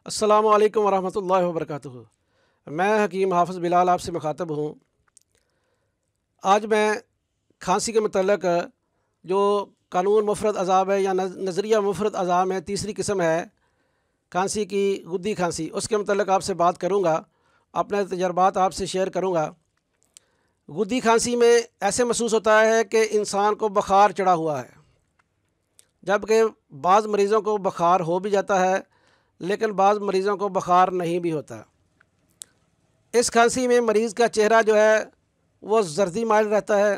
السلام علیکم ورحمۃ اللہ وبرکاتہ۔ میں حکیم حافظ بلال آپ سے مخاطب ہوں۔ آج میں کھانسی کے متعلق جو قانون مفرد عذاب ہے یا نظریہ مفرد عذاب میں تیسری قسم ہے کھانسی کی گدی کھانسی، اس کے متعلق آپ سے بات کروں گا، اپنے تجربات آپ سے شیئر کروں گا۔ گدی کھانسی میں ایسے محسوس ہوتا ہے کہ انسان کو بخار چڑھا ہوا ہے، جبکہ بعض مریضوں کو بخار ہو بھی جاتا ہے لیکن بعض مریضوں کو بخار نہیں بھی ہوتا۔ اس کھانسی میں مریض کا چہرہ جو ہے وہ زردی مائل رہتا ہے،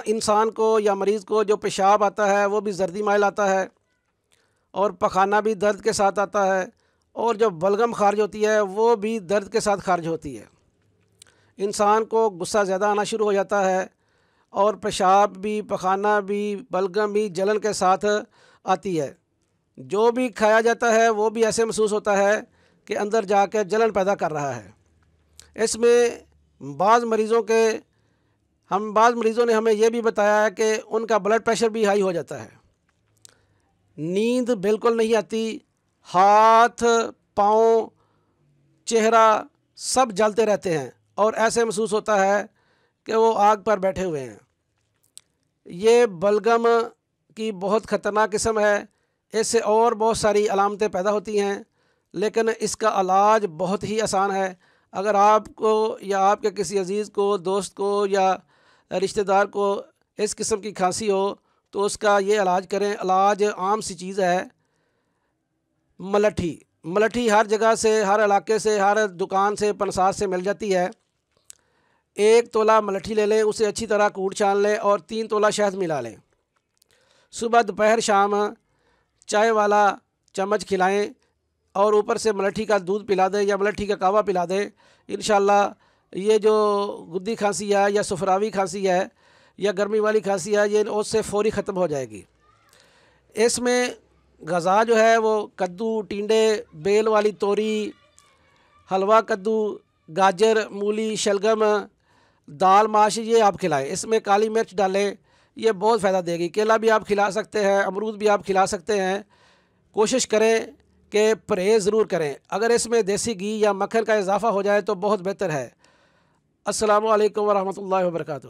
انسان کو یا مریض کو جو پیشاب آتا ہے وہ بھی زردی مائل آتا ہے، اور پخانہ بھی درد کے ساتھ آتا ہے، اور جو بلغم خارج ہوتی ہے وہ بھی درد کے ساتھ خارج ہوتی ہے۔ انسان کو غصہ زیادہ آنا شروع ہو جاتا ہے، اور پیشاب بھی، پخانہ بھی، بلغم بھی جلن کے ساتھ آتی ہے۔ جو بھی کھایا جاتا ہے وہ بھی ایسے محسوس ہوتا ہے کہ اندر جا کے جلن پیدا کر رہا ہے۔ اس میں بعض مریضوں نے ہمیں یہ بھی بتایا ہے کہ ان کا بلڈ پریشر بھی ہائی ہو جاتا ہے، نیند بالکل نہیں آتی، ہاتھ، پاؤں، چہرہ سب جلتے رہتے ہیں، اور ایسے محسوس ہوتا ہے کہ وہ آگ پر بیٹھے ہوئے ہیں۔ یہ بلغم کی بہت خطرناک قسم ہے، اس سے اور بہت ساری علامتیں پیدا ہوتی ہیں، لیکن اس کا علاج بہت ہی آسان ہے۔ اگر آپ کو یا آپ کے کسی عزیز کو، دوست کو یا رشتہ دار کو اس قسم کی کھانسی ہو تو اس کا یہ علاج کریں۔ علاج عام سی چیز ہے، ملٹھی۔ ملٹھی ہر جگہ سے، ہر علاقے سے، ہر دکان سے، پنسار سے مل جاتی ہے۔ 1 تولہ ملٹھی لے لیں، اسے اچھی طرح کوٹ چھان لیں اور 3 تولہ شہد ملا لیں۔ صبح، دوپہر، شام چائے والا چمچ کھلائیں، اور اوپر سے ملٹھی کا دودھ پلا دیں یا ملٹھی کا کہوہ پلا دیں۔ انشاءاللہ یہ جو گدی کھانسی ہے یا سفراوی کھانسی ہے یا گرمی والی کھانسی ہے، یہ اس سے فوری ختم ہو جائے گی۔ اس میں غذا جو ہے وہ کدو، ٹینڈے، بیل والی توری، حلوہ کدو، گاجر، مولی، شلگم، دال ماش، یہ آپ کھلائیں۔ اس میں کالی مرچ ڈالیں، یہ بہت فائدہ دے گی۔ کیلا بھی آپ کھلا سکتے ہیں، امرود بھی آپ کھلا سکتے ہیں۔ کوشش کریں کہ پرہیز ضرور کریں۔ اگر اس میں دیسی گھی یا مکھن کا اضافہ ہو جائے تو بہت بہتر ہے۔ السلام علیکم ورحمۃ اللہ وبرکاتہ۔